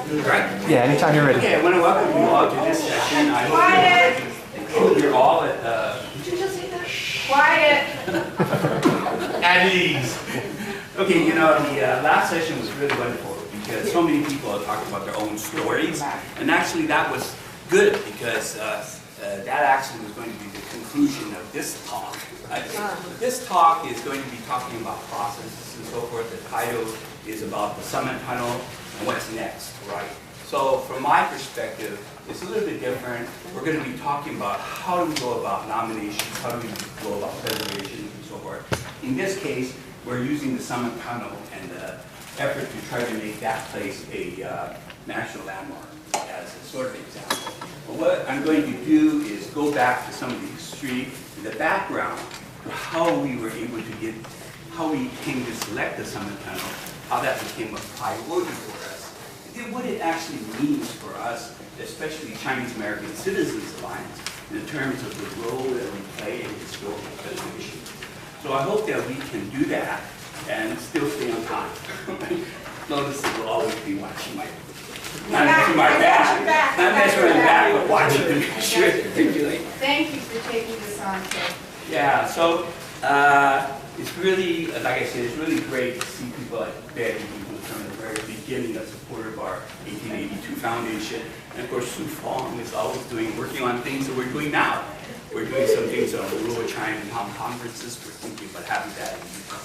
Right? Yeah, anytime you're ready. Okay, I want to welcome you all to this session. I hope you're all at, did you just say that? Quiet! At ease. Okay, you know, the last session was really wonderful because so many people are talking about their own stories. And actually that was good because that actually was going to be the conclusion of this talk. Right? This talk is going to be talking about processes and so forth. The title is about the summit tunnel and what's next, right? So from my perspective, it's a little bit different. We're going to be talking about how do we go about nominations, how do we go about preservation and so forth. In this case, we're using the summit tunnel and the effort to try to make that place a national landmark as a sort of example. But what I'm going to do is go back to some of the history and the background to how we were able to get, how we came to select the summit tunnel, how that became a priority for us, and then what it actually means for us, especially Chinese American Citizens Alliance, in terms of the role that we play in historical preservation. So I hope that we can do that and still stay on time. Notice that we'll always be watching my, not to my back, not necessarily back, but watching to make sure that they're doing. Thank you for taking this on, Ted. Yeah, so it's really, like I said, it's really great to see people like Betty, who was from the very beginning a supporter of our 1882 foundation. And of course, Sue Fong is always working on things that we're doing now. We're doing some things on rural China and Hong conferences. We're thinking about having that in Utah.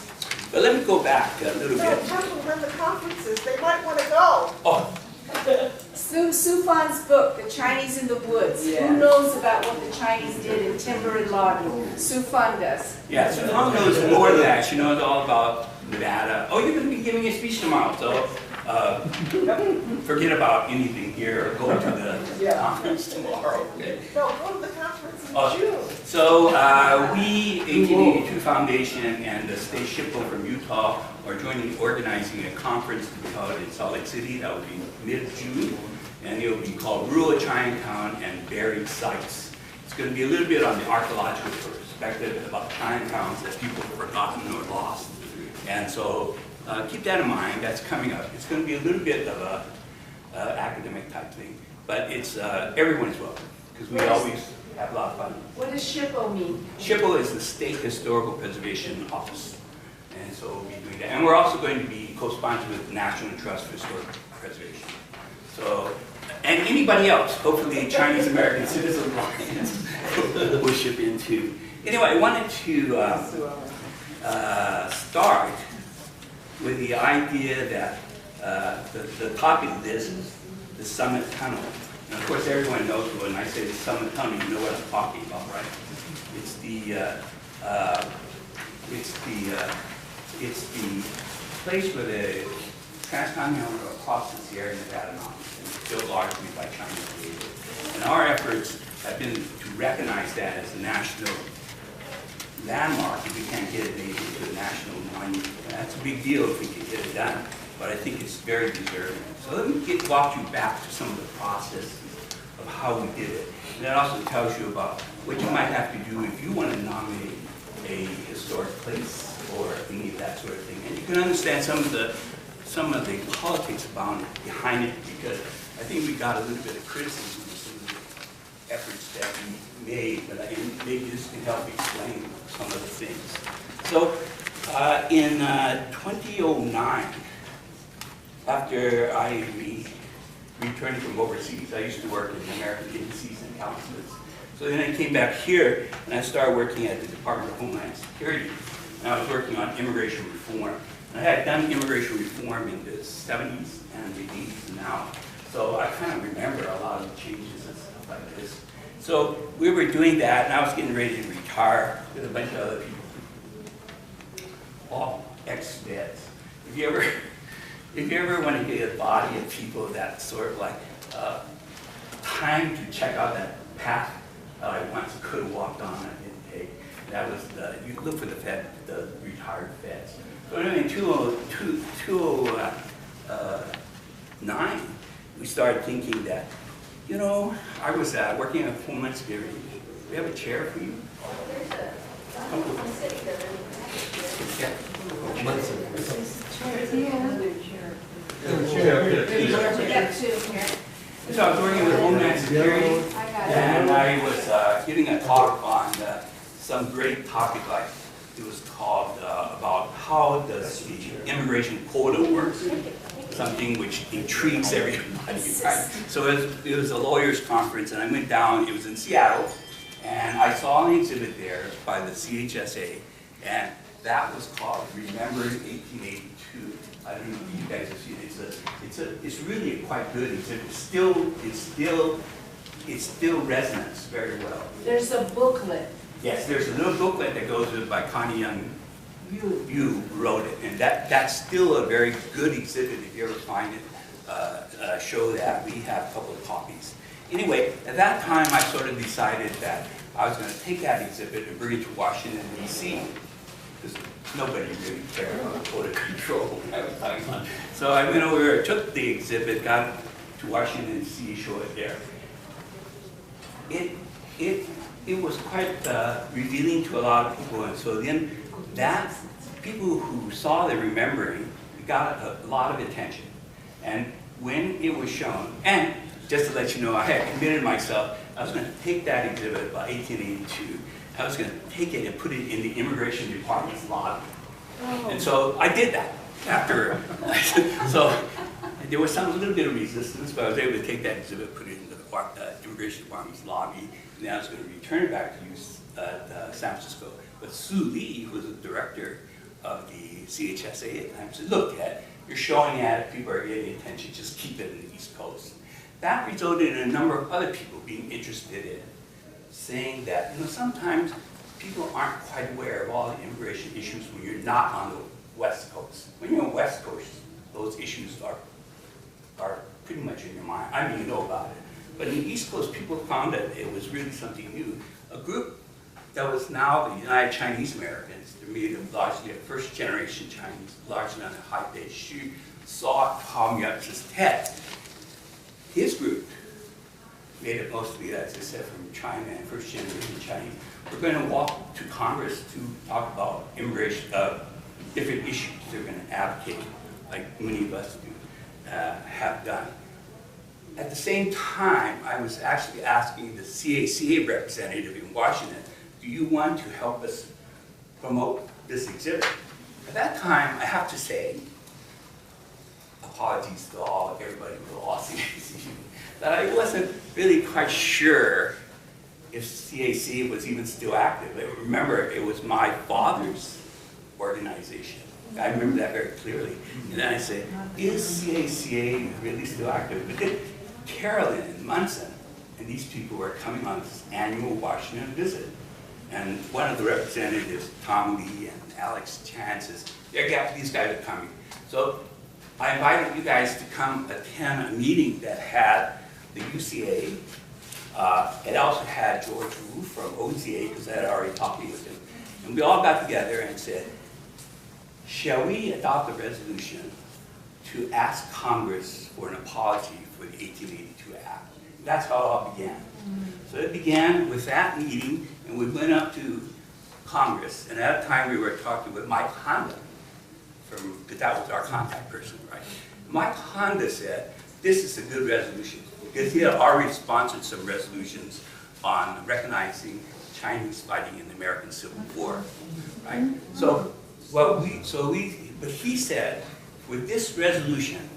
But let me go back a little bit. Tell them when the conferences, they might want to go. Oh. Su Fan's book, The Chinese in the Woods. Yeah. Who knows about what the Chinese did in timber and logging? Su Fan does. Yeah, Sue Fong knows more than that. She knows all about Nevada. Oh, you're going to be giving a speech tomorrow, so forget about anything here or go to the conference tomorrow. Okay? No, go to the conference in June. So we, 1882 Foundation and the state SHPO from Utah are jointly organizing a conference to be held in Salt Lake City. That will be mid-June, and it will be called Rural Chinatown and Buried Sites. It's going to be a little bit on the archaeological perspective about Chinatowns that people have forgotten or lost. And so keep that in mind. That's coming up. It's going to be a little bit of a academic type thing, but it's everyone is welcome because we always have a lot of fun. What does SHPO mean? SHPO is the State Historical Preservation Office, and so we'll be doing that. And we're also going to be co-sponsored with the National Trust for Historic Preservation. So, and anybody else, hopefully Chinese American Citizens Alliance will ship in too. Anyway, I wanted to start with the idea that the topic of this is the summit tunnel. And of course, everyone knows when I say the summit tunnel, you know what I'm talking about, right? It's the place where the Transcontinental across the Sierra Nevada Mountains, and it's built largely by Chinese labor. And our efforts have been to recognize that as a national landmark. If we can't get it made into a national monument, that's a big deal if we can get it done. But I think it's very deserving. So let me walk you back to some of the processes of how we did it. And that also tells you about what you might have to do if you want to nominate a historic place or any of that sort of thing. And you can understand some of the politics behind it, because I think we got a little bit of criticism of some of the efforts that we made, but maybe this can help explain some of the things. So in 2009, after I returned from overseas, I used to work in the American Embassies and Consulates. So then I came back here and I started working at the Department of Homeland Security. And I was working on immigration reform. And I had done immigration reform in the 70s and the 80s and now. So I kind of remember a lot of the changes and stuff like this. So we were doing that, and I was getting ready to retire with a bunch of other people, all ex-vets. If you ever want to get a body of people that sort of like time to check out that path I once could have walked on, I didn't take. That was you look for the retired vets. So anyway, in 2009, we started thinking that, you know, I was working at Homeland Security. We have a chair for you. There's a sitting there. Yeah. We got two. So I was working with Homeland Security, I got it. and I was giving a talk on some great topic, like it was called about how does the immigration quota work, something which intrigues everybody, right? So it was a lawyers' conference, and I went down. It was in Seattle, and I saw an exhibit there by the C.A.C.A, and that was called Remembering 1882. I don't know if you guys have seen it. It's really a quite good exhibit. It still resonates very well. There's a booklet. Yes, there's a little booklet that goes with by Connie Young. You wrote it, and that's still a very good exhibit. If you ever find it, show that. We have a couple of copies. Anyway, at that time, I sort of decided that I was going to take that exhibit and bring it to Washington, D.C. because nobody really cared about quota control when I was talking about. So I went over, took the exhibit, got it to Washington, D.C., show it there. It was quite revealing to a lot of people, and so then that people who saw the remembering got a lot of attention. And when it was shown, and just to let you know, I had committed myself, I was going to take that exhibit about 1882, I was going to take it and put it in the Immigration Department's lobby. And so I did that after, so there was a little bit of resistance, but I was able to take that exhibit, put it in the Immigration Department's lobby, and then I was going to return it back to San Francisco. But Sue Lee, who was the director of the C.A.C.A at the time, said, look, Ted, you're showing at it, people are getting attention, just keep it in the East Coast. That resulted in a number of other people being interested in saying that, sometimes people aren't quite aware of all the immigration issues when you're not on the West Coast. When you're on the West Coast, those issues are pretty much in your mind. I mean, you know about it. But in the East Coast, people found that it was really something new. A group that was now the United Chinese Americans, they're made of largely a first-generation Chinese, largely on a high base. She saw Tom Yutz's Ted. His group, made up mostly, as I said, from China and first-generation Chinese, we're going to walk to Congress to talk about immigration, different issues they're going to advocate, like many of us have done. At the same time, I was actually asking the C.A.C.A representative in Washington, do you want to help us promote this exhibit? At that time, I have to say, apologies to everybody who all C.A.C.A, that I wasn't really quite sure if C.A.C.A was even still active. Remember, it was my father's organization. I remember that very clearly. And then I said, is C.A.C.A really still active? But then Carolyn and Munson and these people were coming on this annual Washington visit. And one of the representatives, Tom Lee and Alex Chan, says, these guys are coming. So I invited you guys to come attend a meeting that had the UCA. It also had George Wu from OCA, because I had already talked with him. And we all got together and said, shall we adopt a resolution to ask Congress for an apology for the 1882 Act? That's how it all began. So it began with that meeting, and we went up to Congress, and at that time we were talking with Mike Honda, because that was our contact person, right? Mike Honda said, this is a good resolution, because he had already sponsored some resolutions on recognizing Chinese fighting in the American Civil War, right? But he said, with this resolution,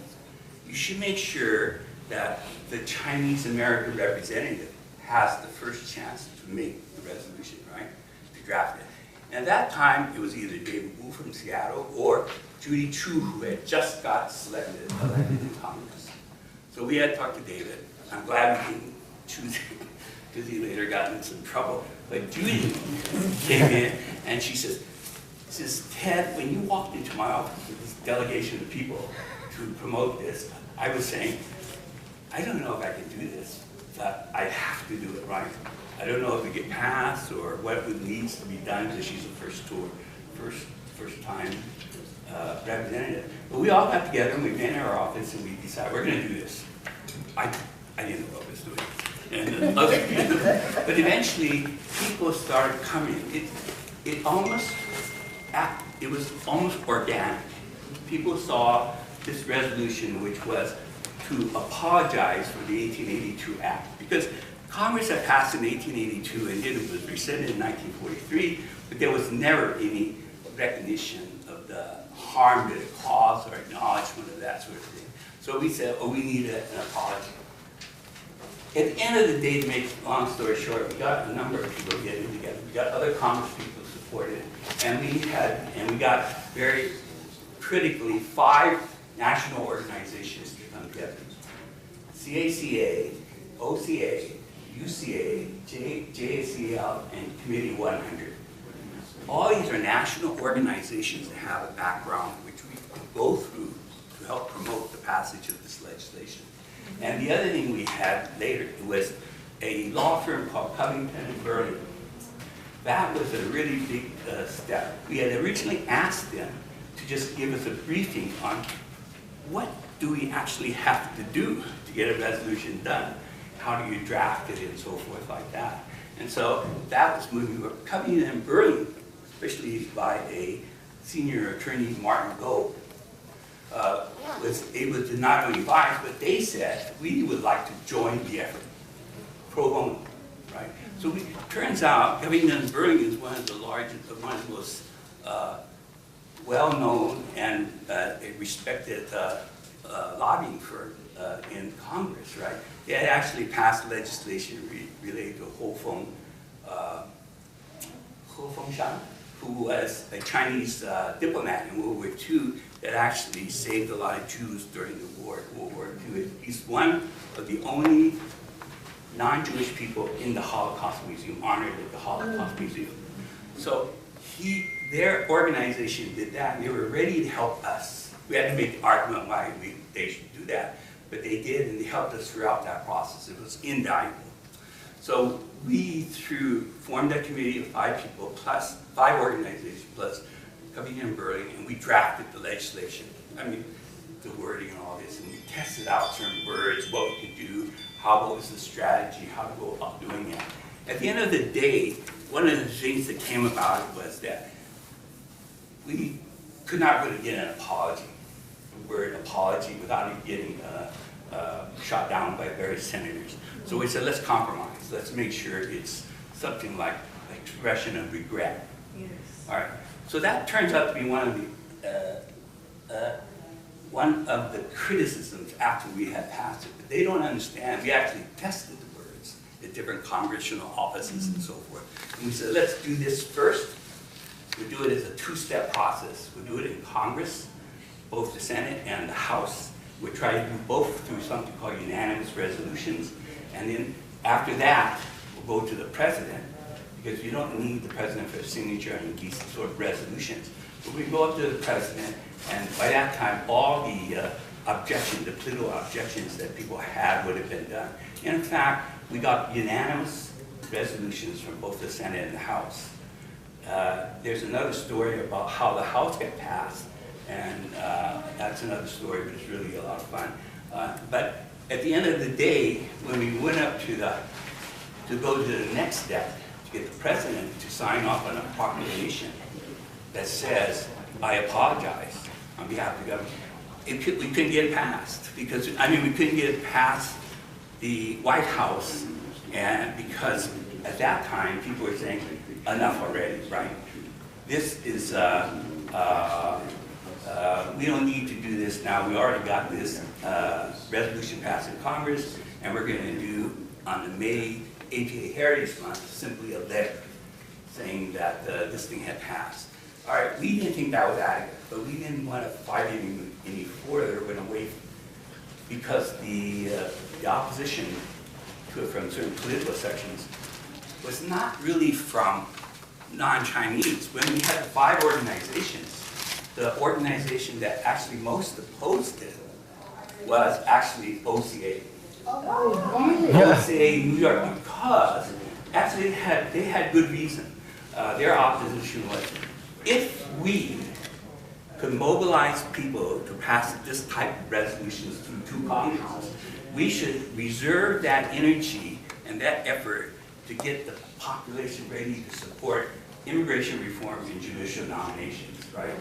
you should make sure that the Chinese American representative has the first chance to make the resolution, right? To draft it. And at that time, it was either David Wu from Seattle or Judy Chu, who had just got elected in Congress. So we had talked to David. I'm glad we didn't choose him, because he later got in some trouble. But Judy came in, and she says, Ted, when you walked into my office with this delegation of people to promote this, I was saying, I don't know if I can do this, but I have to do it right. I don't know if we get passed or what needs to be done, because she's a first time representative. But we all got together and we met in our office and we decided we're going to do this. I didn't know what I was doing. And other people, but eventually people started coming. It was almost organic. People saw this resolution, which was to apologize for the 1882 Act, because Congress had passed in 1882 and it was rescinded in 1943, but there was never any recognition of the harm that it caused or acknowledgement of that sort of thing. So we said, oh, we need an apology. At the end of the day, to make a long story short, we got a number of people getting together. We got other Congress people who supported it, and we got very critically 5 national organizations to come together: C.A.C.A., O.C.A., U.C.A., J.A.C.A. and Committee 100. All these are national organizations that have a background which we could go through to help promote the passage of this legislation. And the other thing we had later was a law firm called Covington and Burling. That was a really big step. We had originally asked them to just give us a briefing on what do we actually have to do to get a resolution done. How do you draft it and so forth like that. And so that was moving. Covington and Burling, especially by a senior attorney, Martin Goh, was able to not only advise, but they said, we would like to join the effort, pro bono, right? So it turns out Covington and Burling is one of the largest, one of the most well-known and respected lobbying firm in Congress, right? They had actually passed legislation related to Ho Feng Shan, who was a Chinese diplomat in World War II that actually saved a lot of Jews during the World War II. He's one of the only non-Jewish people in the Holocaust Museum, honored at the Holocaust Museum. So their organization did that, and they were ready to help us. We had to make the argument why they should do that, but they did, and they helped us throughout that process. It was invaluable. So we formed a committee of 5 people, plus 5 organizations, plus Covington and Burling, and we drafted the legislation. I mean, the wording and all this, and we tested out certain words, what we could do, what was the strategy, how to go about doing it. At the end of the day, one of the things that came about it was that we could not really get an apology, the word apology, without it getting shot down by various senators. So we said, let's compromise. Let's make sure it's something like expression of regret. Yes. All right. So that turns out to be one of the criticisms after we had passed it. But they don't understand. We actually tested the words at different congressional offices and so forth. And we said, let's do this first. We'll do it as a 2-step process. We'll do it in Congress, both the Senate and the House. We'll try to do both through something called unanimous resolutions. And then after that, we'll go to the president, because you don't need the president for a signature on these sort of resolutions. But we go up to the president, and by that time, all the objections, the political objections that people had would have been done. In fact, we got unanimous resolutions from both the Senate and the House. There's another story about how the House got passed, and that's another story, but it's really a lot of fun. But at the end of the day, when we went up to go to the next step, to get the president to sign off on a proclamation that says, I apologize on behalf of the government, we couldn't get it passed, because, I mean, we couldn't get it past the White House, and because at that time, people were saying, enough already, right? This is, we don't need to do this now. We already got this resolution passed in Congress, and we're going to do, on the May A.P.A. Heritage Month, simply a letter saying that this thing had passed. All right, we didn't think that was adequate, but we didn't want to fight any further when away, because the opposition to it from certain political sections was not really from non-Chinese. When we had 5 organizations, the organization that actually most opposed it was actually O.C.A. O.C.A. New York, because actually they had good reason. Their opposition was, if we could mobilize people to pass this type of resolutions through 2 Congresses, we should reserve that energy and that effort to get the population ready to support immigration reform and judicial nominations, right?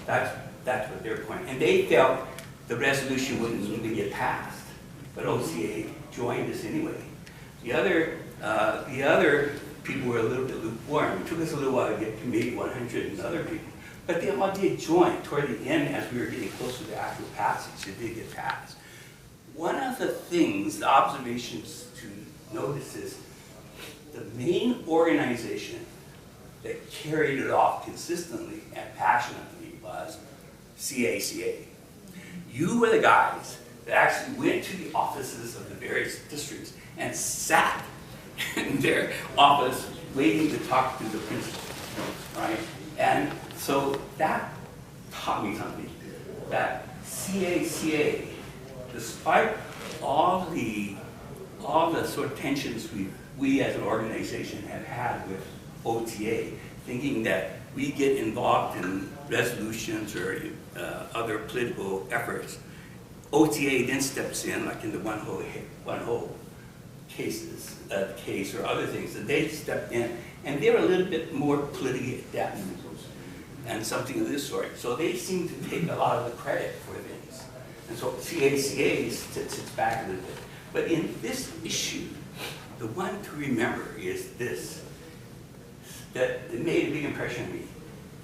That's what their point. And they felt the resolution wouldn't even get passed but OCA joined us anyway. The other people were a little bit lukewarm. It took us a little while to get to maybe 100 and other people. But they all did join toward the end as we were getting closer to actual passage. It did get passed. One of the things, the observations to notice is the main organization that carried it off consistently and passionately was C.A.C.A. You were the guys that actually went to the offices of the various districts and sat in their office waiting to talk to the principal, right? And so that taught me something, that C.A.C.A., despite all the sort of tensions we as an organization have had with OTA, thinking that we get involved in resolutions or other political efforts, OTA then steps in, like in the one whole case or other things, that they stepped in, and they're a little bit more politically adept and something of this sort. So they seem to take a lot of the credit for things. And so C.A.C.A. sits back a little bit. But in this issue, the one to remember is this, that it made a big impression on me.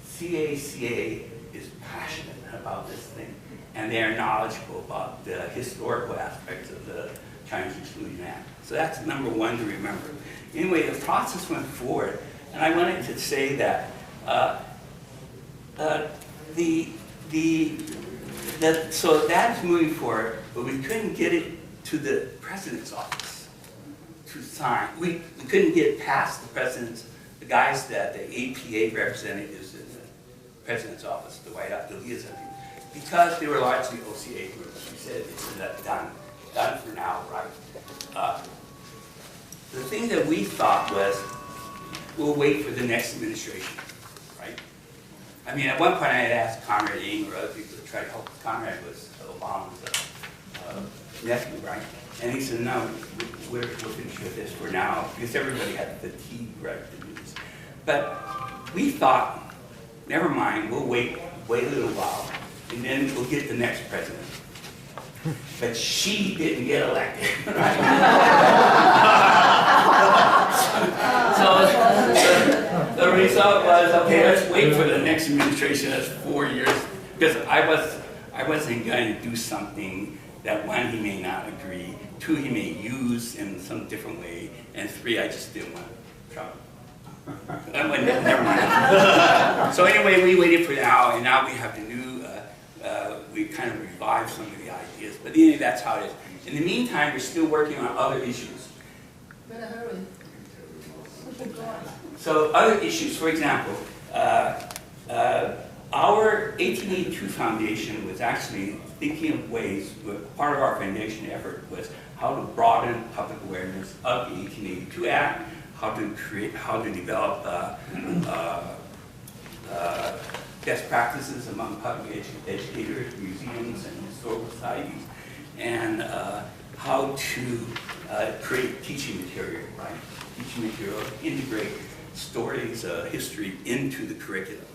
C.A.C.A. is passionate about this thing, and they are knowledgeable about the historical aspects of the Chinese Exclusion Act. So that's number one to remember. Anyway, the process went forward, and I wanted to say that so that's moving forward, but we couldn't get it to the president's office to sign. We couldn't get it past the president's, the guys that the APA representatives in the president's office, the White House, the liaison, because they were largely OCA groups. We said it's done for now, right? The thing that we thought was, we'll wait for the next administration, right? I mean, at one point I had asked Conrad Ng or other people to try to help. Conrad was Obama's nephew, right? And he said, no, we're finished with this for now, because everybody had fatigue, right, to do this. But we thought, never mind, we'll wait a little while, and then we'll get the next president. But she didn't get elected, right? so the result was, okay, let's wait for the next administration. That's 4 years, because I wasn't going to do something that, one, he may not agree, two, he may use in some different way, and three, I just didn't want Trump. Never mind. So anyway, we waited for now, and now we have the new, we kind of revived some of the ideas, but anyway, that's how it is. In the meantime, we're still working on other issues. So other issues, for example, our 1882 Foundation was actually thinking of ways, part of our foundation effort was how to broaden public awareness of the 1882 Act, how to develop best practices among public educators, museums, and historical societies, and how to create teaching material, right? Teaching material, integrate stories, history into the curriculum.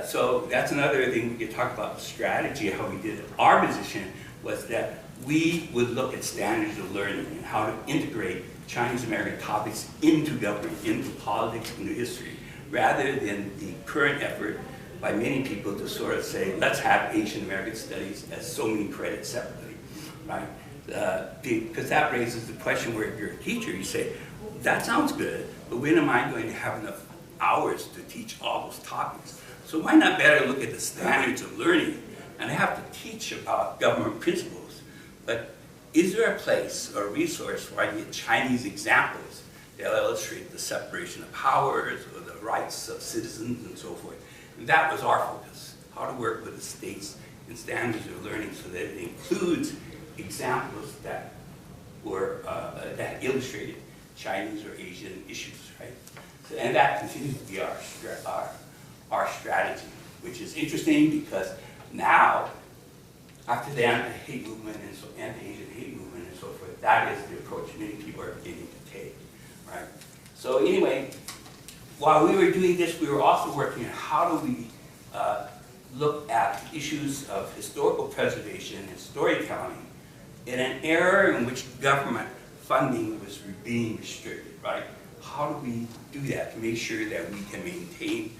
So that's another thing we could talk about, strategy, how we did it. Our position was that we would look at standards of learning and how to integrate Chinese American topics into government, into politics, into history, rather than the current effort by many people to sort of say, let's have Asian American studies as so many credits separately, right? Because that raises the question where if you're a teacher, you say, that sounds good, but when am I going to have enough hours to teach all those topics? So why not better look at the standards of learning? And I have to teach about government principles, but is there a place or a resource where I can get Chinese examples that illustrate the separation of powers or the rights of citizens and so forth? And that was our focus, how to work with the states and standards of learning so that it includes examples that were that illustrated Chinese or Asian issues, right? So, and that continues to be our strategy, which is interesting because now, after the anti-hate movement and so anti-Asian hate movement and so forth, that is the approach many people are beginning to take, right? So anyway, while we were doing this, we were also working on how do we look at issues of historical preservation and storytelling in an era in which government funding was being restricted, right? How do we do that to make sure that we can maintain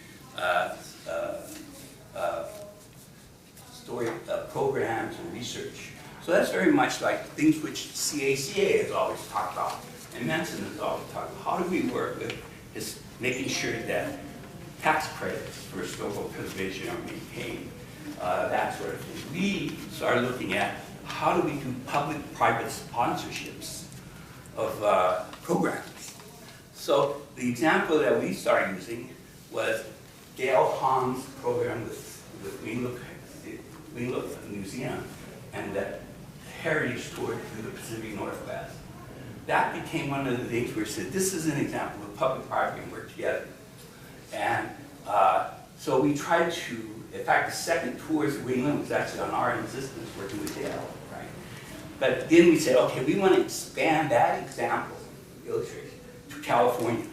programs and research? So that's very much like things which C.A.C.A. has always talked about, and Manson has always talked about. How do we work with is making sure that tax credits for historical preservation are maintained, that sort of thing. We started looking at how do we do public-private sponsorships of programs. So the example that we started using was Gail Hong's program with Winglook Museum and the heritage tour through the Pacific Northwest. That became one of the things where we said, this is an example of public-private can work together. And so we tried to, in fact, the second tours of Winglook was actually on our insistence working with Dale, right? But then we said, okay, we want to expand that example, illustration, to California.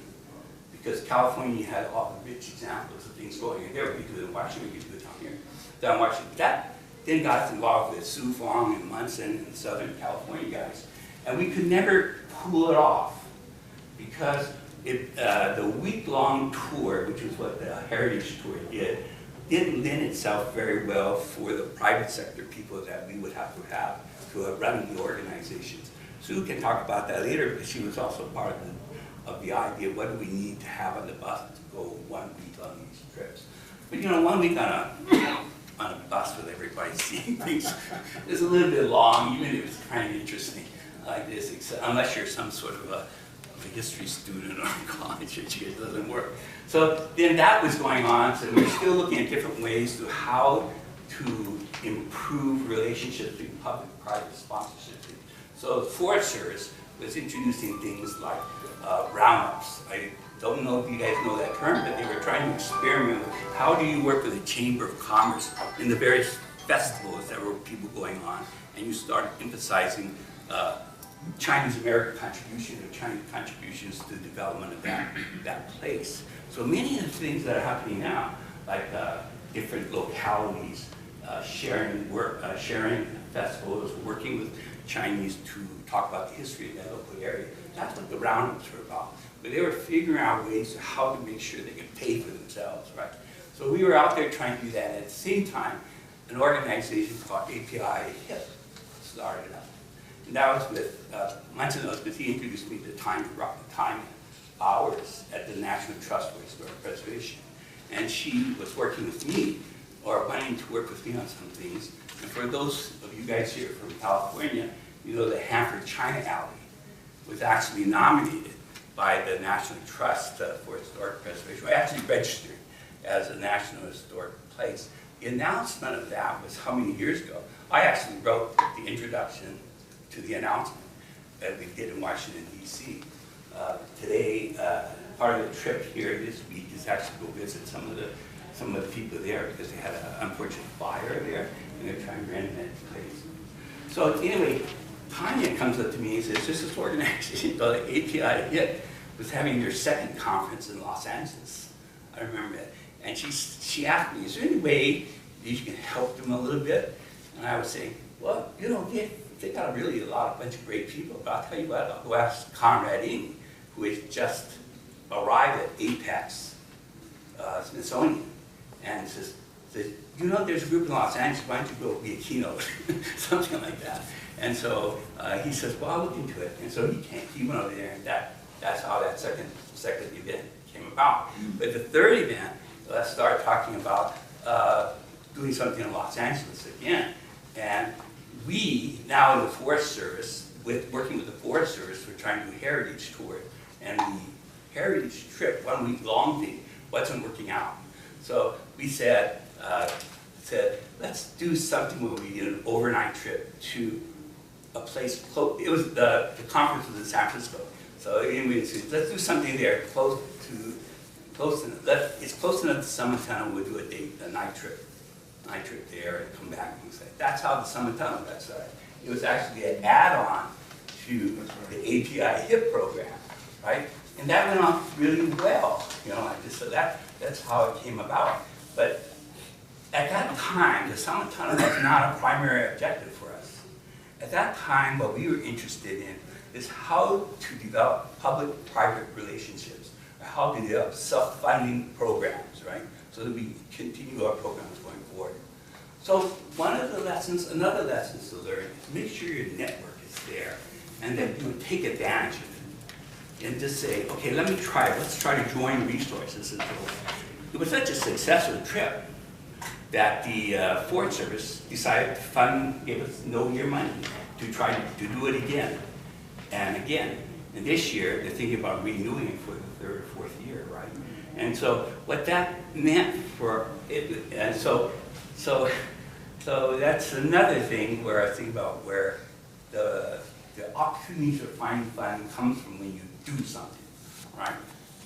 Because California had all the rich examples of things going on there. We could do it in Washington, we could do it down here. Down in Washington. That then got us involved with Su Fong and Munson and Southern California guys. And we could never pull it off because the week-long tour, which is what the Heritage Tour did, didn't lend itself very well for the private sector people that we would have to run the organizations. Sue can talk about that later because she was also part of the idea of what do we need to have on the bus to go 1 week on these trips. But you know, 1 week on a bus with everybody seeing things is a little bit long, even if it's kind of interesting like this, except, unless you're some sort of a history student or college, it doesn't work. So then that was going on, so we're still looking at different ways to how to improve relationships between public-private sponsorship. So the Forest Service was introducing things like roundups. I don't know if you guys know that term, but they were trying to experiment with how do you work with the Chamber of Commerce in the various festivals that were people going on, and you started emphasizing Chinese American contribution or Chinese contributions to the development of that place. So many of the things that are happening now, like different localities sharing festivals, working with Chinese to talk about the history of that local area. That's what the roundups were about. But they were figuring out ways to how to make sure they could pay for themselves, right? So we were out there trying to do that. At the same time, an organization called API HIP started up. And that was with Munson, because he introduced me to time hours at the National Trust for Historic Preservation. And she was working with me, or wanting to work with me on some things. And for those of you guys here from California, you know the Hanford China Alley was actually nominated by the National Trust for Historic Preservation. I actually registered as a National Historic Place. The announcement of that was how many years ago? I actually wrote the introduction to the announcement that we did in Washington, D.C. Today, part of the trip here this week is actually to go visit some of the people there because they had an unfortunate fire there, and they're trying to rent that place. So anyway, Tanya comes up to me and says, this organization called API HIT was having their second conference in Los Angeles. I remember that. And she asked me, is there any way that you can help them a little bit? And I would say, well, you know, they got really a bunch of great people, but I'll tell you what, I'll go ask Conrad Ng, who has just arrived at Apex Smithsonian, and says, you know, there's a group in Los Angeles, why don't you go be a keynote? Something like that. And so he says, well, I'll look into it. And so he went over there, and that's how that second event came about. But the third event, let's start talking about doing something in Los Angeles again. And we, now in the Forest Service, working with the Forest Service, we're trying to do a heritage tour. And the heritage trip, 1 week long thing, wasn't working out. So we said, let's do something where we did an overnight trip to a place close. It was the conference was in San Francisco. So anyway, let's do something there close enough. It's close enough to Summit Tunnel. We'll do a night trip there and come back and say that's how the Summit Tunnel got started. It was actually an add-on to the API HIP program, right? And that went off really well, you know, like this. So that's how it came about. But at that time, the Summit Tunnel was not a primary objective for us. at that time, what we were interested in is how to develop public-private relationships, or how to develop self-funding programs, right? So that we continue our programs going forward. So one of the lessons, another lesson to learn is make sure your network is there and that you would take advantage of it. And just say, okay, let's try to join resources. And so it was such a successful trip that the Forest Service decided to fund, gave us no-year money to try to do it again and again. And this year, they're thinking about renewing it for the third or fourth year, right? And so what that meant for it, and so that's another thing where I think about where the opportunity to find funding comes from when you do something, right?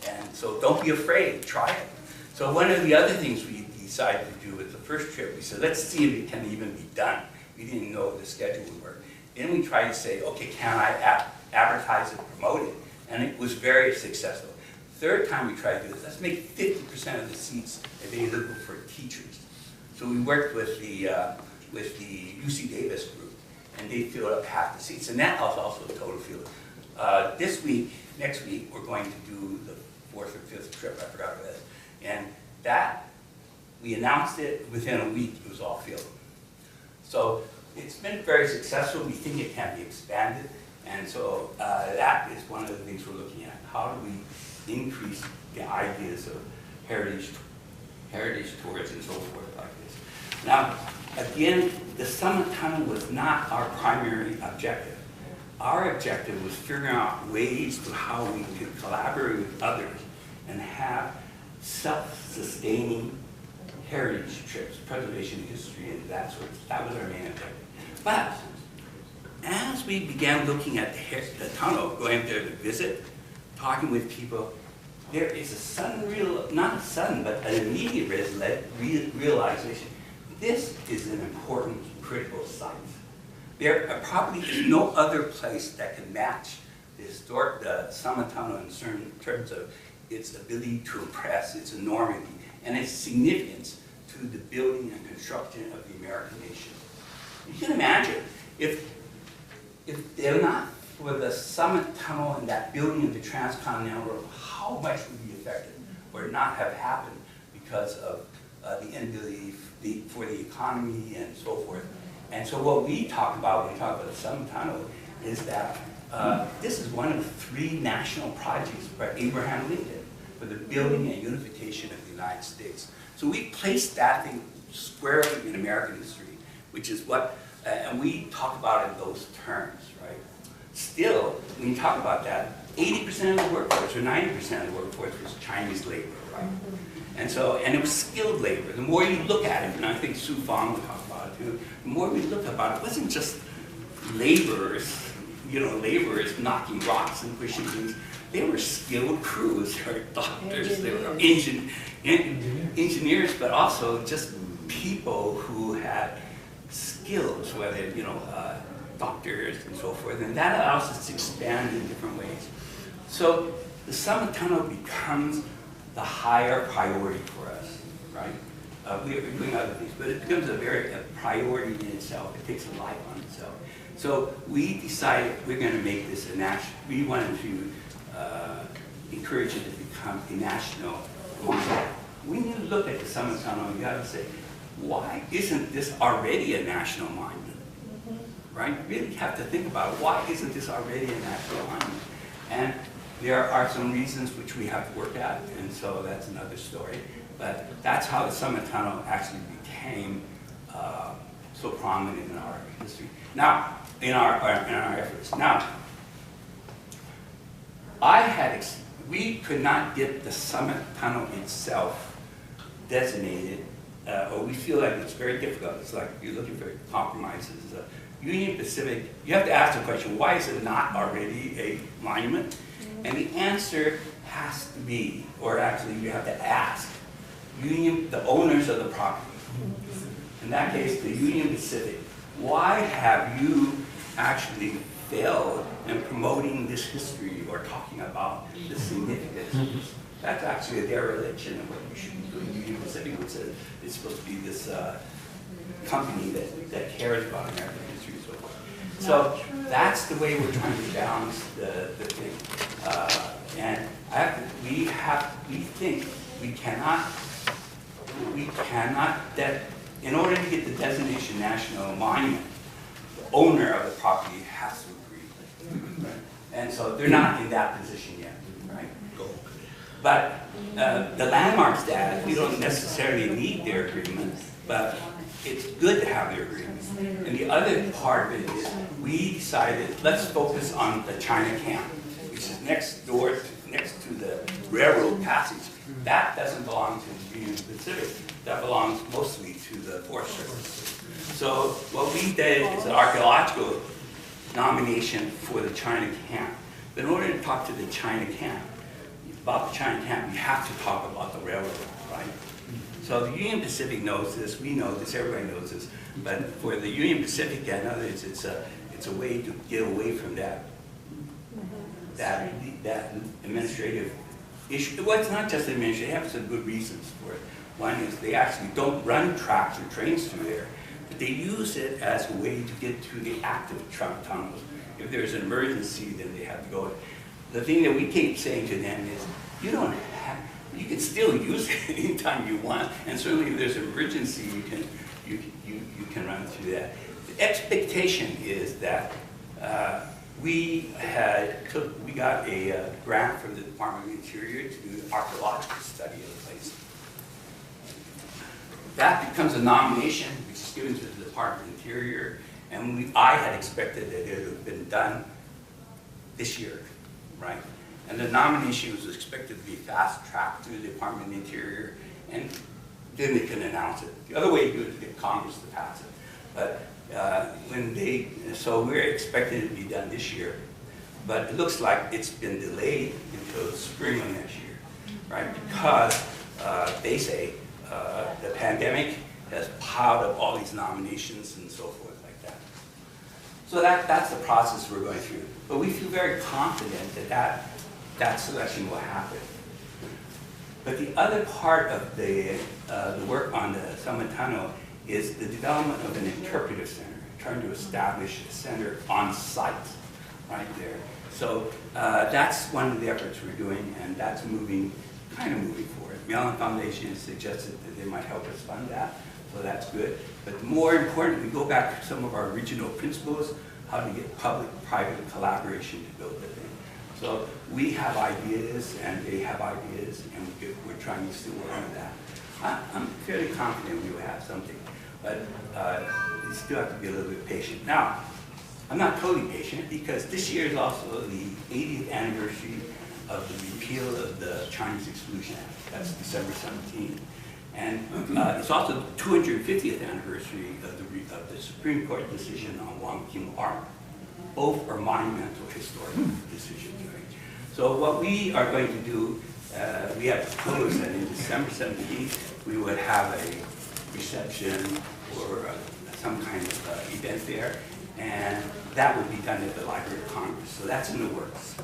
And so don't be afraid, try it. So one of the other things we decided to do with the first trip, we said, let's see if it can even be done. We didn't know the schedule would work. Then we tried to say, okay, can I advertise and promote it? And it was very successful. Third time we tried to do this, let's make 50% of the seats available for teachers. So we worked with the UC Davis group, and they filled up half the seats, and that was also a total field. This week, next week, we're going to do the fourth or fifth trip, I forgot what it is. And that, we announced it, within a week, it was all filled. So it's been very successful. We think it can be expanded. And so that is one of the things we're looking at. How do we increase the ideas of heritage tours and so forth like this? Now, again, the Summit Tunnel was not our primary objective. Our objective was figuring out ways to how we could collaborate with others and have self-sustaining heritage trips, preservation history, and that was our main objective. But as we began looking at the tunnel, going there to visit, talking with people, there is a sudden, not a sudden, but an immediate realization. This is an important, critical site. There probably is no other place that can match the Summit Tunnel in terms of its ability to impress, its enormity, and its significance to the building and construction of the American nation. You can imagine, if they're not for the Summit Tunnel and that building of the Transcontinental Road, how much would be affected or not have happened because of the inability for the economy and so forth. And so what we talk about when we talk about the Summit Tunnel is that this is one of 3 national projects by Abraham Lincoln for the building and unification of the United States. So we placed that thing squarely in American history, which is what, and we talk about it in those terms, right? Still, when you talk about that, 80% of the workforce or 90% of the workforce was Chinese labor, right? And so, and it was skilled labor. The more you look at it, and I think Su Fang will talk about it too, the more we look about it, it wasn't just laborers, laborers knocking rocks and pushing things. They were skilled crews, they were doctors, they were engineers, but also just people who had skills, whether, doctors and so forth, and that allows us to expand in different ways. So the Summit Tunnel becomes the higher priority for us, right? We're doing other things, but it becomes a priority in itself. It takes a life on itself. So we decided we're going to make this a national, we wanted to encourage it to become a national monument. When you look at the Summit Tunnel, you got to say, why isn't this already a national monument? Right? You really have to think about it. Why isn't this already a national monument? And there are some reasons which we have to work at, and so that's another story. But that's how the Summit Tunnel actually became so prominent in our history. Now, in our efforts. Now, we could not get the Summit Tunnel itself designated, or we feel like it's very difficult. It's like you're looking for compromises. Union Pacific, you have to ask the question, why is it not already a monument? And the answer has to be, or actually you have to ask, the owners of the property. In that case, the Union Pacific, why have you actually failed in promoting this history or talking about the significance? That's actually a dereliction of what you should be doing. Union Pacific would say it's supposed to be this company that cares about American history and so forth. So that's the way we're trying to balance the thing. And we think we cannot, that in order to get the designation national monument, the owner of the property has to agree. And so they're not in that position yet, right? But the landmark status, we don't necessarily need their agreement, but it's good to have their agreement. And the other part of it is we decided, let's focus on the China camp, which is next door, next to the railroad passage. That doesn't belong to the Union Pacific. That belongs mostly to the Forest Service. So what we did is an archaeological nomination for the China camp. But in order to talk to the China camp, about the China camp, we have to talk about the railroad, right? So the Union Pacific knows this, we know this, everybody knows this. But for the Union Pacific and others, it's a way to get away from that administrative issue. Well, it's not just administrative, they have some good reasons for it. One is they actually don't run tracks or trains through there, but they use it as a way to get to the active tunnels. If there's an emergency, then they have to go. The thing that we keep saying to them is, you can still use it anytime you want, and certainly if there's an emergency, you can run through that. The expectation is that we got a grant from the Department of the Interior to do the archaeological study of the place. That becomes a nomination, which is given to the Department of the Interior, and I had expected that it would have been done this year, right? And the nomination was expected to be fast-tracked through the Department of the Interior, and then they can announce it. The other way to do it is get Congress to pass it. But so we're expecting it to be done this year, but it looks like it's been delayed until the spring of next year, right? Because they say the pandemic has piled up all these nominations and so forth like that. So that's the process we're going through. But we feel very confident that selection will happen. But the other part of the work on the Summit Tunnel is the development of an interpretive center, trying to establish a center on site right there. So that's one of the efforts we're doing, and that's kind of moving forward. Mellon Foundation has suggested that they might help us fund that, so that's good. But more important, we go back to some of our original principles, how to get public-private collaboration to build the thing. So we have ideas, and they have ideas, and we're trying to still work on that. I'm fairly confident we will have something, but you still have to be a little bit patient. Now, I'm not totally patient because this year is also the 80th anniversary of the repeal of the Chinese Exclusion Act. That's December 17th. And it's also the 250th anniversary of the Supreme Court decision on Wong Kim Ark. Both are monumental historic decisions. Right? So what we are going to do, we have proposed that in December 17th, we would have a reception or some kind of event there, and that would be done at the Library of Congress. So that's in the works.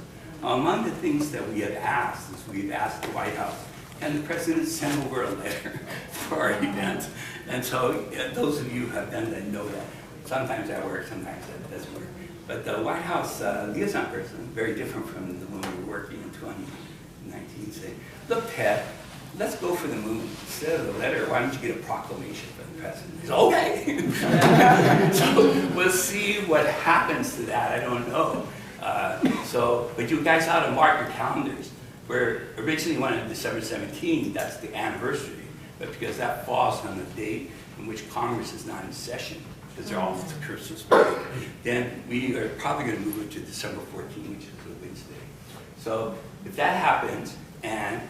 Among the things that we have asked is we've asked the White House, can the President send over a letter for our event? And so those of you who have done that know that. Sometimes that works, sometimes that doesn't work. But the White House liaison person, very different from the one we were working in 2019, said, look, Ted, let's go for the moon. Instead of the letter, why don't you get a proclamation from the President? He said, okay. So we'll see what happens to that. I don't know. But you guys ought to mark your calendars. Where originally wanted December 17th, that's the anniversary. But because that falls on the date in which Congress is not in session, because they're all suspended, then we are probably going to move it to December 14th, which is a Wednesday. So if that happens, and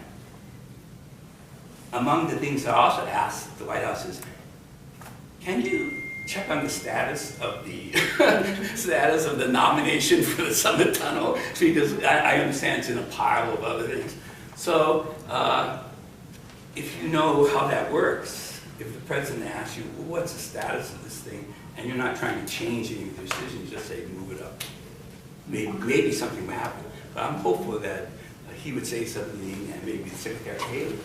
among the things I also asked the White House is, can you check on the status of the nomination for the Summit Tunnel? Because I understand it's in a pile of other things. So if you know how that works, if the President asks you, well, what's the status of this thing, and you're not trying to change any of the decisions, just say move it up. Maybe something will happen. But I'm hopeful that he would say something, and maybe Secretary Haley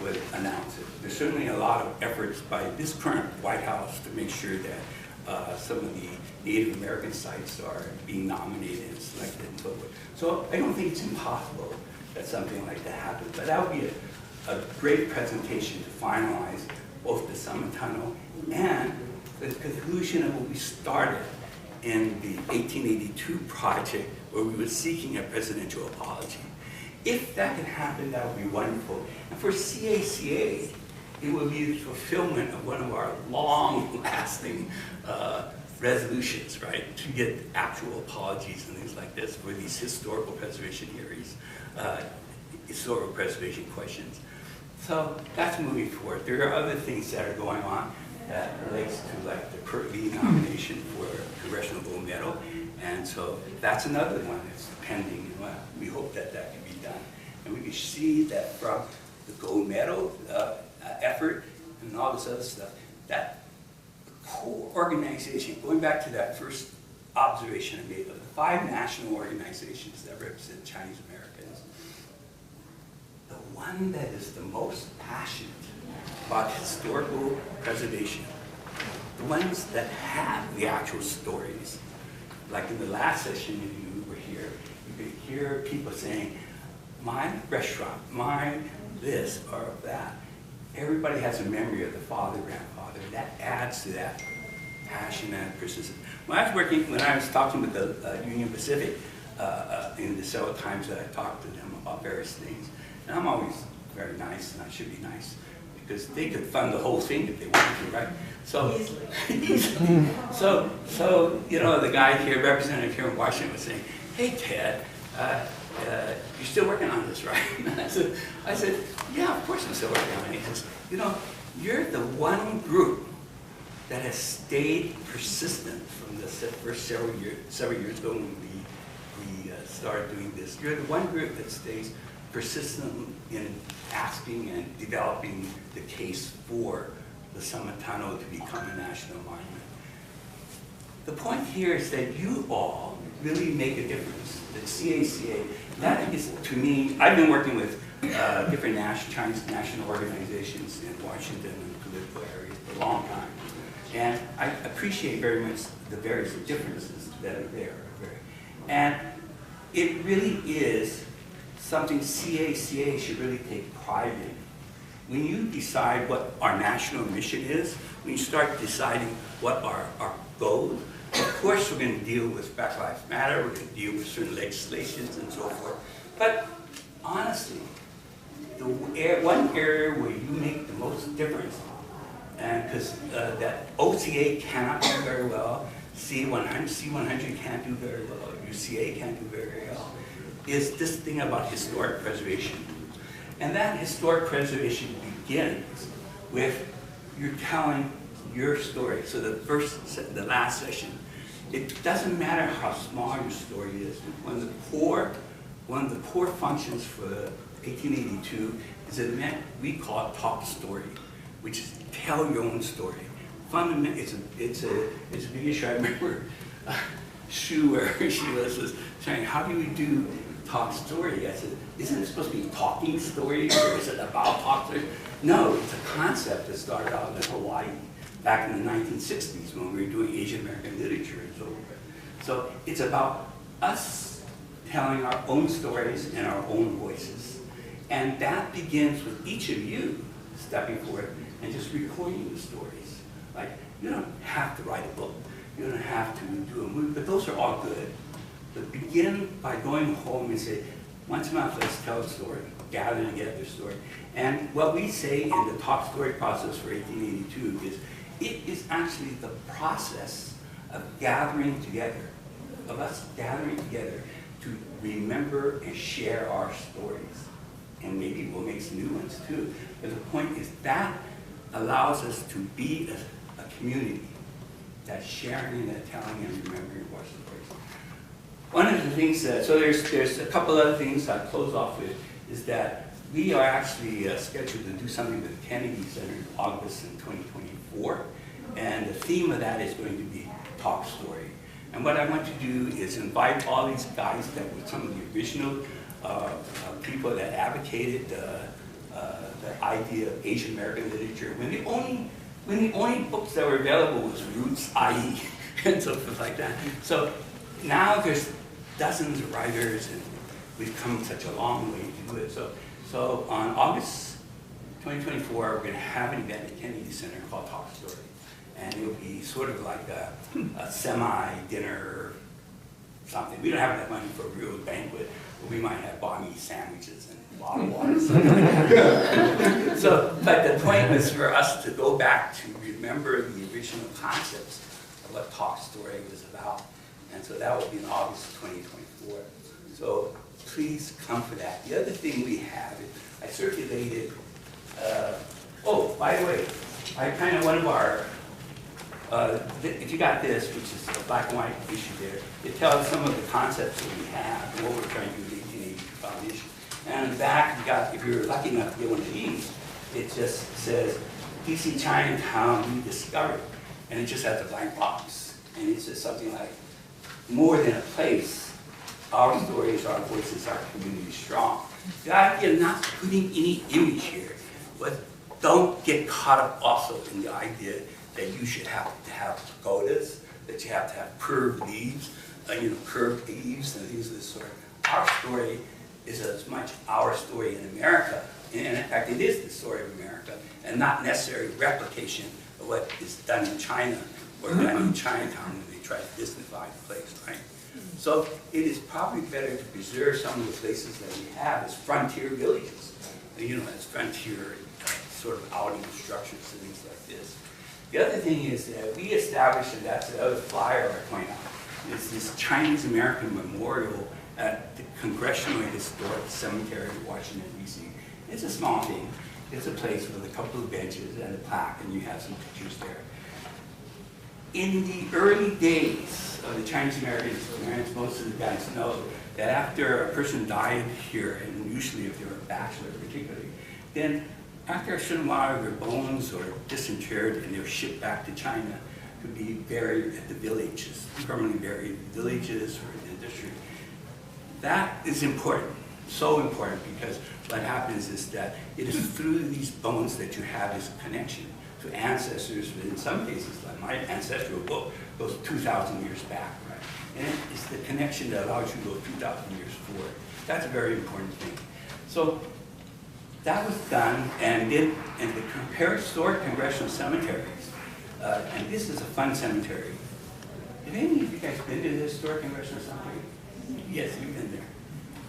would announce it. There's certainly a lot of efforts by this current White House to make sure that some of the Native American sites are being nominated and selected and so forth. So I don't think it's impossible that something like that happens, but that would be a great presentation to finalize both the Summit Tunnel and the conclusion of what we started in the 1882 project where we were seeking a presidential apology. If that can happen, that would be wonderful. And for C.A.C.A., it will be the fulfillment of one of our long-lasting resolutions, right? To get actual apologies and things like this for these historical preservation areas, historical preservation questions. So that's moving forward. There are other things that are going on that relates to like the Kurt Lee nomination for Congressional Gold Medal. And so that's another one that's pending. And we hope that that can be done. And we can see that from the gold medal effort and all this other stuff, that core organization, going back to that first observation I made of the 5 national organizations that represent Chinese Americans, the one that is the most passionate about historical preservation, the ones that have the actual stories, like in the last session if you were here, you could hear people saying, my restaurant, my this or that. Everybody has a memory of the father, grandfather. That adds to that passion and persistence. When I was talking with the Union Pacific, in the several times that I talked to them about various things, and I'm always very nice, and I should be nice, because they could fund the whole thing if they wanted to, right? So easily. So you know, the guy here, representative here in Washington, was saying, "Hey Ted, you're still working on this, right?" I said, "Yeah, of course I'm still working on it." He says, "You know, you're the one group that has stayed persistent from the first several years ago when we started doing this. You're the one group that stays persistent in asking and developing the case for the Summit Tunnel to become a national monument. The point here is that you all really make a difference. The C.A.C.A., that is, to me, I've been working with different Chinese national organizations in Washington and political areas for a long time. And I appreciate very much the various differences that are there. And it really is something C.A.C.A. should really take pride in. When you decide what our national mission is, when you start deciding what our goals, of course we're going to deal with Black Lives Matter, we're going to deal with certain legislations and so forth. But honestly, the one area where you make the most difference, and because that OCA cannot do very well, C100 can't do very well, UCA can't do very well, is this thing about historic preservation. And that historic preservation begins with you're telling your story. So the last session, it doesn't matter how small your story is. One of the core functions for 1882 is an event we call talk story, which is tell your own story. Fundamentally, it's a big issue. I remember Shu, where she was saying, "How do we do talk story?" I said, "Isn't it supposed to be talking story, or is it about talk story?" No, it's a concept that started out in Hawaii back in the 1960s when we were doing Asian American literature and so forth. So it's about us telling our own stories and our own voices. And that begins with each of you stepping forward and just recording the stories. Like, you don't have to write a book, you don't have to do a movie, but those are all good. But begin by going home and say, once a month, let's tell a story, gather together a story. And what we say in the talk story process for 1882 is, it is actually the process of gathering together, of us gathering together to remember and share our stories. And maybe we'll make some new ones too. But the point is that allows us to be a community that's sharing and telling and remembering our stories. One of the things that, so there's a couple other things I'll close off with, is that we are actually scheduled to do something with the Kennedy Center in August in 2024. And the theme of that is going to be talk story. And what I want to do is invite all these guys that were some of the original people that advocated the idea of Asian American literature, when the only when the only books that were available was Roots, I.E., and so forth like that. So now there's dozens of writers, and we've come such a long way to do it. So on August 2024, we're going to have an event at Kennedy Center called Talk Story. And it'll be sort of like a semi-dinner something. We don't have enough money for a real banquet, but we might have banh mi sandwiches and a lot of water. So, but the point was for us to go back to remember the original concepts of what Talk Story was about. And so that will be in August 2024. So please come for that. The other thing we have is I circulated, oh, by the way, one of our, if you got this, which is a black and white issue there, it tells some of the concepts that we have and what we're trying to do in the 1880 foundation. And in the back, you got, if you're lucky enough to get one of these, it just says, DC Chinatown Rediscovered. And it just has a blank box. And it's just something like, more than a place, our stories, our voices, our community strong. The idea of not putting any image here, but don't get caught up also in the idea that you should have to have pagodas, that you have to have curved leaves, curved eaves and things of this sort. Our story is as much our story in America, and in fact it is the story of America, and not necessarily replication of what is done in China or done in Chinatown when they try to Disneyfy the place, right? So it is probably better to preserve some of the places that we have as frontier villages, as frontier sort of outing structures and things like this. The other thing is that we established, and that's the other flyer I point out, is this Chinese-American memorial at the Congressional Historic Cemetery in Washington, D.C. It's a small thing. It's a place with a couple of benches and a plaque, and you have some pictures there. In the early days of the Chinese-American experience, most of the guys know that after a person died here, and usually if they were a bachelor particularly, then after a certain while, their bones were disinterred and they were shipped back to China to be buried at the villages, permanently buried in villages or in the district. That is important, so important, because what happens is that it is through these bones that you have this connection to ancestors, but in some cases, like my ancestral book goes 2,000 years back, right? And it's the connection that allows you to go 2,000 years forward. That's a very important thing. So that was done, and then in the historic congressional cemeteries, and this is a fun cemetery. Have any of you guys been to the historic congressional cemetery? Yes, you've been there.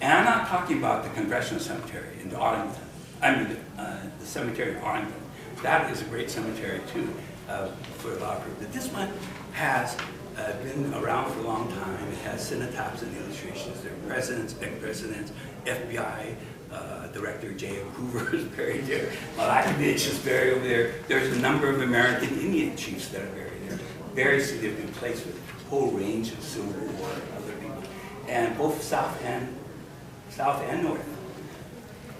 And I'm not talking about the congressional cemetery in Arlington. I mean, the cemetery in Arlington. That is a great cemetery too, for a lot of people. But this one has been around for a long time. It has cenotaphs and illustrations. There are presidents, ex-presidents, FBI. Director J. Hoover is buried there. Malakovich is buried over there. There's a number of American Indian chiefs that are buried there. Very significant place with a whole range of Civil War and other people. And both South and North.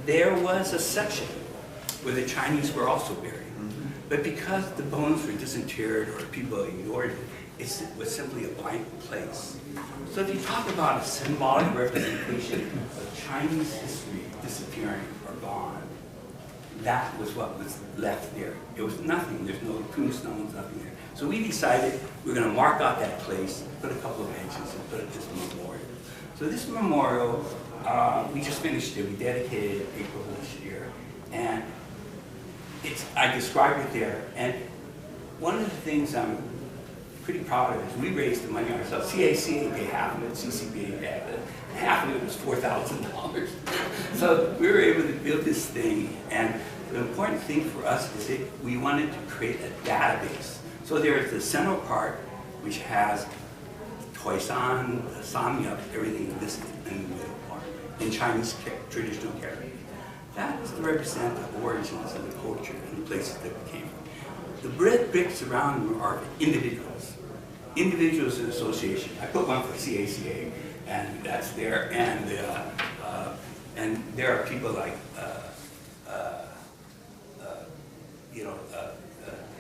There was a section where the Chinese were also buried. But because the bones were disinterred or people ignored it, it was simply a blank place. So if you talk about a symbolic representation of Chinese history disappearing or gone, that was what was left there. It was nothing. There's no tombstones, nothing there. So we decided we're going to mark out that place, put a couple of benches, and put this memorial. So this memorial, we just finished it. We dedicated it in April of this year. And I described it there. And one of the things I'm pretty proud of is we raised the money ourselves. C.A.C.A. paid half of it, CCBA half of it. Half of it was $4,000. So we were able to build this thing. And the important thing for us is that we wanted to create a database. So there's the central part, which has Toisan, Samyup, everything listed in the middle part, in Chinese traditional characters. That is to represent the origins and the culture and the places that we came from. The red bricks around them are individuals. Individuals in association. I put one for C.A.C.A. and that's there. And there are people like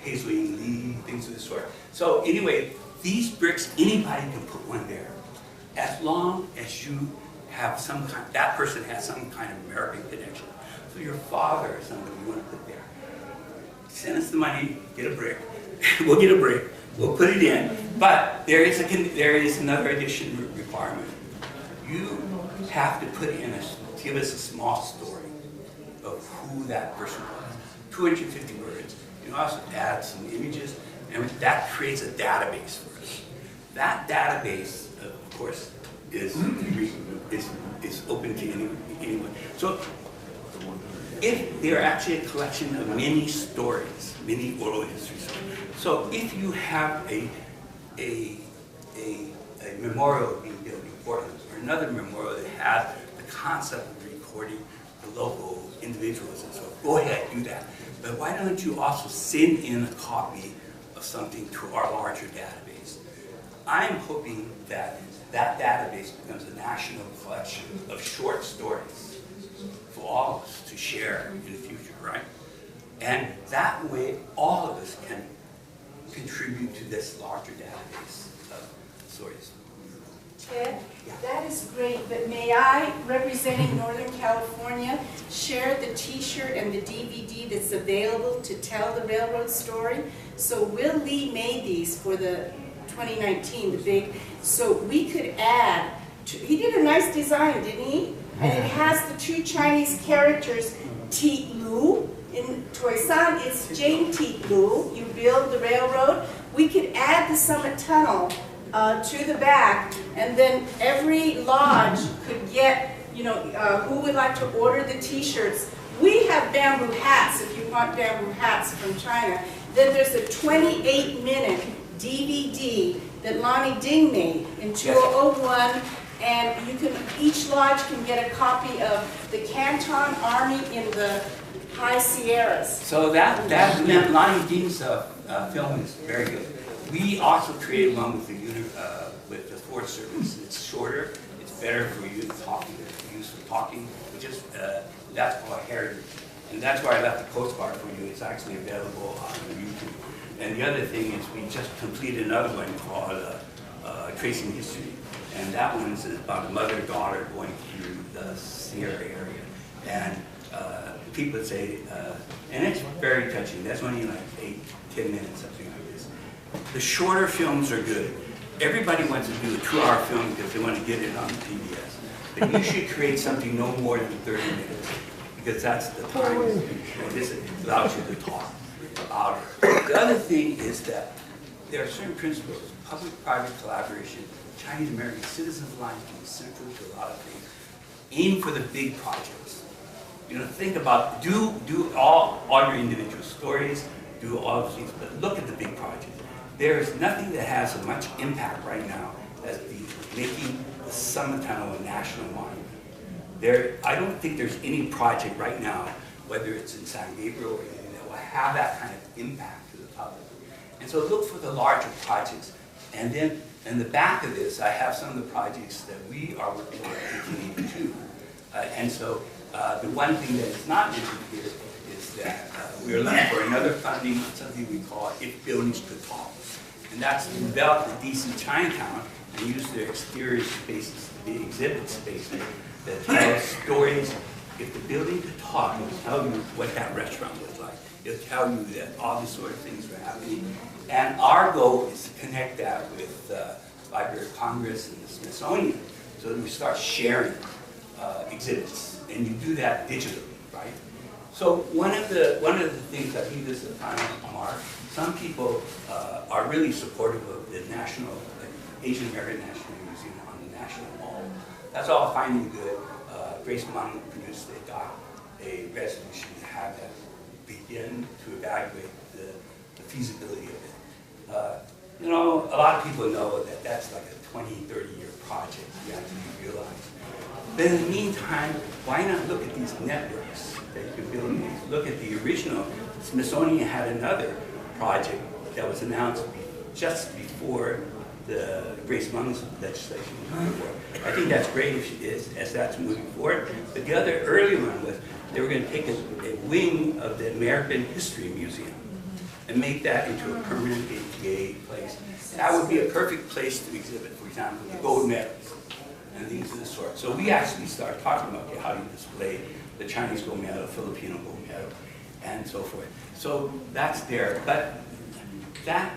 Hazel Lee, things of the sort. So anyway, these bricks, anybody can put one there, as long as you have some kind. That person has some kind of American connection. So your father or somebody you want to put there. send us the money, get a brick. We'll get a brick. We'll put it in. But there is another addition requirement. You have to give us a small story of who that person was. 250 words. You also add some images, and that creates a database for us. That database, of course, is open to anyone. So if they're actually a collection of many stories, many oral history stories. So if you have a memorial being built in Portland, or another memorial that has the concept of recording the local individuals and so on, go ahead, do that. But why don't you also send in a copy of something to our larger database? I'm hoping that that database becomes a national collection of short stories for all of us to share in the future, right? And that way, all of us can contribute to this larger database of stories. Ted, that is great, but may I, representing Northern California, share the t-shirt and the DVD that's available to tell the railroad story? So Will Lee made these for the 2019, the big, so we could add, he did a nice design, didn't he? And it has the two Chinese characters, Ti Lu. In Toisan, it's Jane Ti Lu. You build the railroad. We could add the Summit Tunnel to the back, and then every lodge could get, you know, who would like to order the t-shirts. We have bamboo hats if you want bamboo hats from China. Then there's a 28-minute DVD that Lonnie Ding made in 2001. And you can, each lodge can get a copy of the Canton Army in the High Sierras. So that Lonnie Ding's film is very good. We also created one with the Forest Service. It's shorter. It's better for you talking. Use for talking. That's called Heritage, and that's why I left the postcard for you. It's actually available on YouTube. And the other thing is we just completed another one called Tracing History. And that one is about a mother-daughter going through the Sierra area. And people say, and it's very touching. That's only like 8-10 minutes, something like this. The shorter films are good. Everybody wants to do a 2-hour film because they want to get it on PBS. But you should create something no more than 30 minutes, because that's the time. This allows you to talk about it. The other thing is that there are certain principles, public-private collaboration. Chinese American Citizens Alliance can be central to a lot of things. Aim for the big projects. You know, think about, do all your individual stories, do all of these, but look at the big projects. There is nothing that has as much impact right now as making the Summit Tunnel a national monument. I don't think there's any project right now, whether it's in San Gabriel or anything, that will have that kind of impact to the public. And so look for the larger projects. And then in the back of this, I have some of the projects that we are working on in 1882. And so the one thing that is not mentioned here is that we are looking for another funding on something we call If Buildings Could Talk. And that's to develop the DC Chinatown and use their exterior spaces, the exhibit spaces, that tell stories. If the building could talk, it will tell you what that restaurant was like. It'll tell you that all these sort of things are happening. And our goal is to connect that with the Library of Congress and the Smithsonian, so that we start sharing exhibits, and you do that digitally, right? So one of the things, I think this is a final remark, some people are really supportive of the Asian American National Museum on the National Mall. That's all fine and good. Grace Mung produced a resolution to have that begin to evaluate the feasibility of it. You know, a lot of people know that that's like a 20, 30-year project, you actually realize. But in the meantime, why not look at these networks that you can build? Look at the original. Smithsonian had another project that was announced just before the Grace Mung's legislation was moving forward. I think that's great as that's moving forward. But the other early one was they were going to take a wing of the American History Museum and make that into a permanent APA place. That would be a perfect place to exhibit, for example, the gold medals and things of this sort. So we actually started talking about how do you display the Chinese gold medal, Filipino gold medal. and so forth. So that's there, but that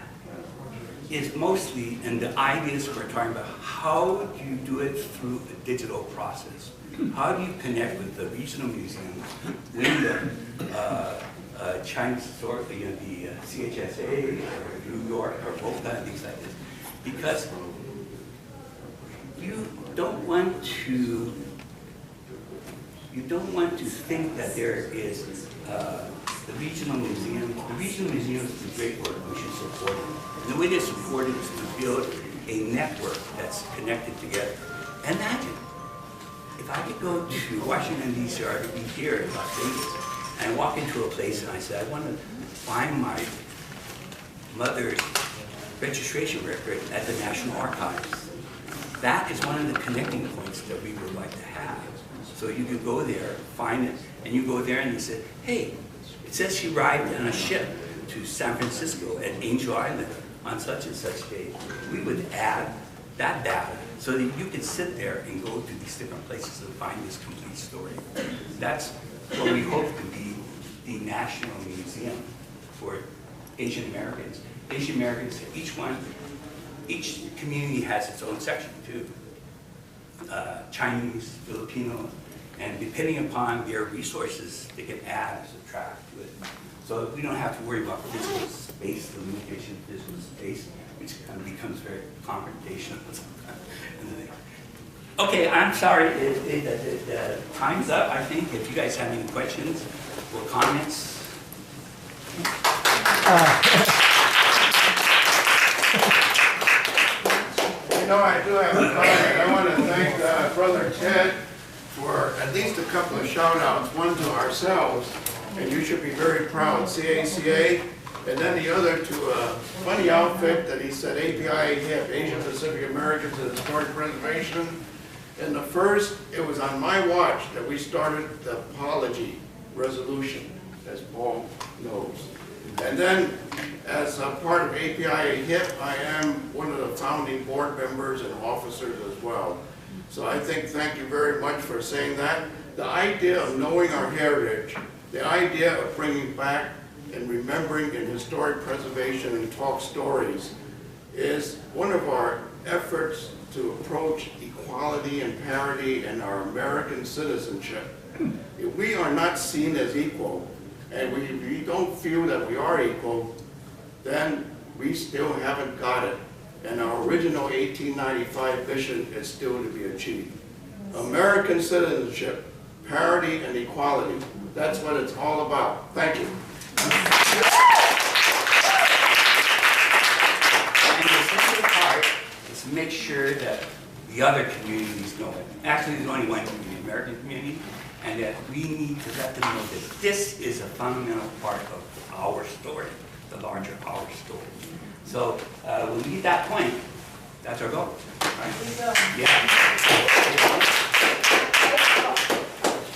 is mostly, and the ideas we're talking about, how do you do it through a digital process? How do you connect with the regional museums, with the Chinese historic, the C.A.C.A. or New York or Boca and things like this? Because you don't want to think that there is the regional museums. The regional museums do great work. We should support it. And the way they support it is to build a network that's connected together. Imagine if I could go to Washington, D.C., or I could be here in Las Vegas, and walk into a place and I said, I want to find my mother's registration record at the National Archives. That is one of the connecting points that we would like to have. So you could go there, find it, and you go there and you say, hey, it says she arrived on a ship to San Francisco at Angel Island on such and such date. We would add that data so that you could sit there and go to these different places and find this complete story. That's what we hope to be the National Museum for Asian Americans. Asian Americans, each community has its own section too. Chinese, Filipino, and depending upon their resources, they can add or subtract to it. So we don't have to worry about physical space, the limitation of physical space, which kind of becomes very confrontational. Okay, I'm sorry, the time's up, I think. If you guys have any questions or comments. You know, I do have a comment. I want to thank Brother Ted for at least a couple of shout-outs, one to ourselves, and you should be very proud, C.A.C.A., and then the other to a funny outfit that he said, API, Asian Pacific Americans and Historic Preservation. And the first, it was on my watch that we started the apology resolution, as Paul knows. And then, as a part of API HIP, I am one of the founding board members and officers as well. So I think, thank you very much for saying that. The idea of knowing our heritage, the idea of bringing back and remembering in historic preservation and talk stories is one of our efforts to approach equality and parity in our American citizenship. If we are not seen as equal, and we don't feel that we are equal, then we still haven't got it. And our original 1895 vision is still to be achieved. American citizenship, parity and equality, that's what it's all about. Thank you. And the second part is to make sure that the other communities know it. Actually, there's only one community, the American community, and that we need to let them know that this is a fundamental part of our story, the larger our story. So when we get that point, that's our goal, right? Yeah.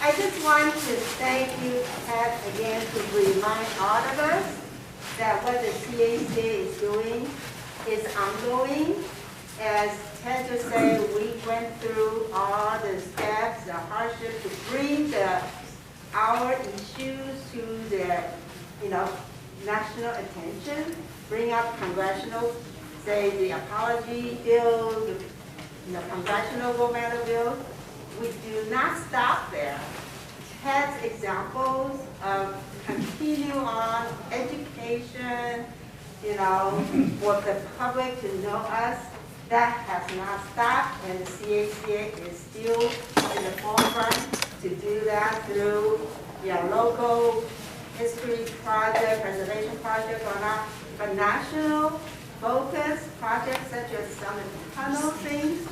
I just want to thank you, Ted, again, to remind all of us that what the C.A.C.A. is doing is ongoing. As Ted just said, we went through all the steps, the hardship to bring our issues to the, national attention, bring up Congressional, say the apology bill, the Congressional gold medal bill. We do not stop there. Ted's examples of continue on education, for the public to know us, that has not stopped, and the C.A.C.A. is still in the forefront to do that through local history project, preservation project or not, but national focus projects such as Summit Tunnel things,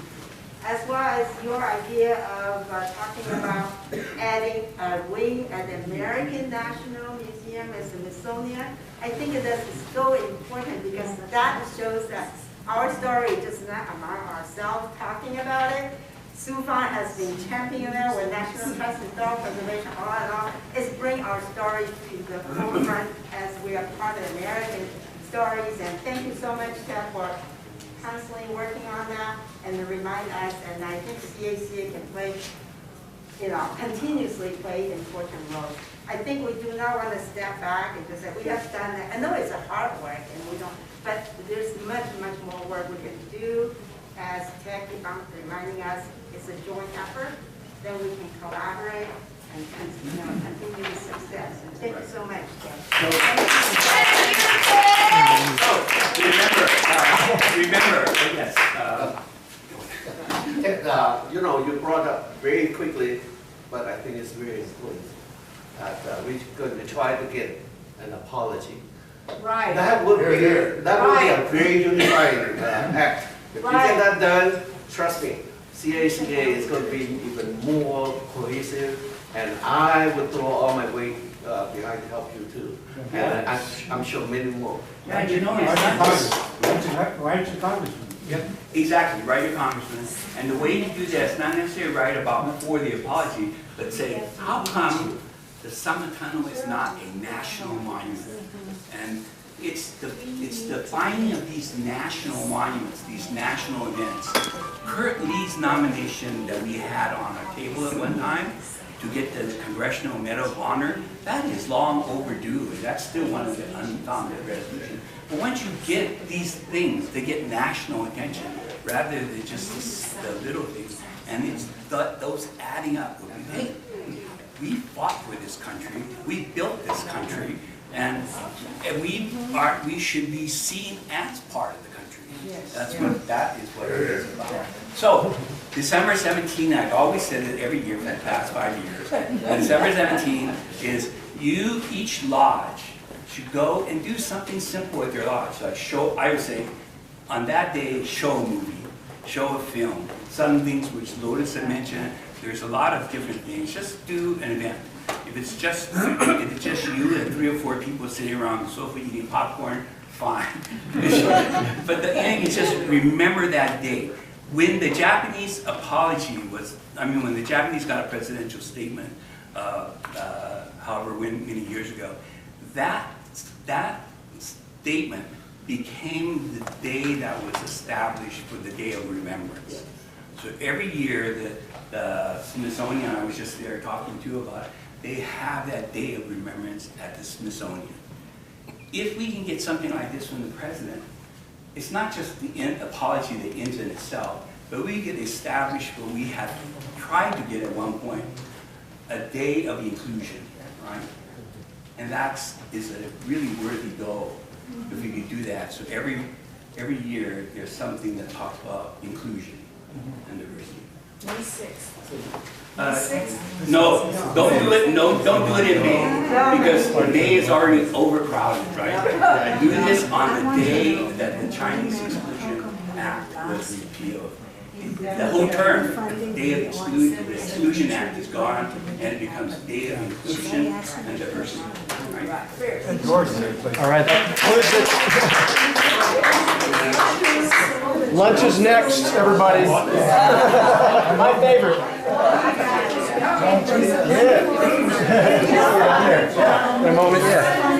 as well as your idea of talking about adding a wing at the American National Museum as the Smithsonian. I think that is so important because that shows that our story is just not among ourselves talking about it. Sufan has been championing there with National Trust and Historical Preservation all and all. It's bring our story to the forefront as we are part of American stories. And thank you so much, Ted, for constantly working on that and to remind us. And I think C.A.C.A. can play, continuously play an important role. I think we do not want to step back and just say, we have done that. I know it's a hard work and we don't, but there's much, much more work we can do. As Ted keep on reminding us, it's a joint effort. Then we can collaborate and continue the success. Thank you so much, Ted. Remember, yes. You know, you brought up very quickly, but I think it's very important that we're going to try to get an apology. Right. That would be a very unifying act. If we get that done, trust me, C.A.C.A. is going to be even more cohesive, and I would throw all my weight behind to help you too. And I'm sure many more. Yeah, you know, Write to Congressman. Yep, exactly, write your congressman. And the way to do that is not necessarily write about before the apology, but say, how come the Summit Tunnel is not a national monument? And it's the finding of these national monuments, these national events. Kurt Lee's nomination that we had on our table at one time to get the Congressional Medal of Honor, that is long overdue. That's still one of the unfounded resolutions. But once you get these things, they get national attention rather than just the little things. And it's those adding up. Hey, we fought for this country. We built this country. And we should be seen as part of the country. That is what it is about. So, December 17, I've always said it every year for the past 5 years. And December 17 is each lodge should go and do something simple at their lodge. Like I would say, on that day, show a movie, show a film, some things which Lotus had mentioned. There's a lot of different things. Just do an event. If it's just you and 3 or 4 people sitting around the sofa eating popcorn, fine. But the thing is just remember that day. When the Japanese apology was, when the Japanese got a presidential statement, however many years ago, that statement became the day that was established for the Day of Remembrance. So every year, the Smithsonian, I was just there talking to about it, they have that Day of Remembrance at the Smithsonian. If we can get something like this from the president, it's not just the apology that ends in itself, but we get established what we had tried to get at one point, a day of inclusion, right? And that is a really worthy goal if we could do that. So every year there's something that talks about inclusion and diversity. May 6th. No, don't do it. No, don't do it in May because May is already overcrowded, right? Do this on the day that the Chinese Exclusion Act was repealed. The whole term, the Day of the Exclusion Act is gone, and it becomes Day of Inclusion and Diversity. Right? All right. Lunch is next, everybody. My favorite. Yeah. In a moment, yeah.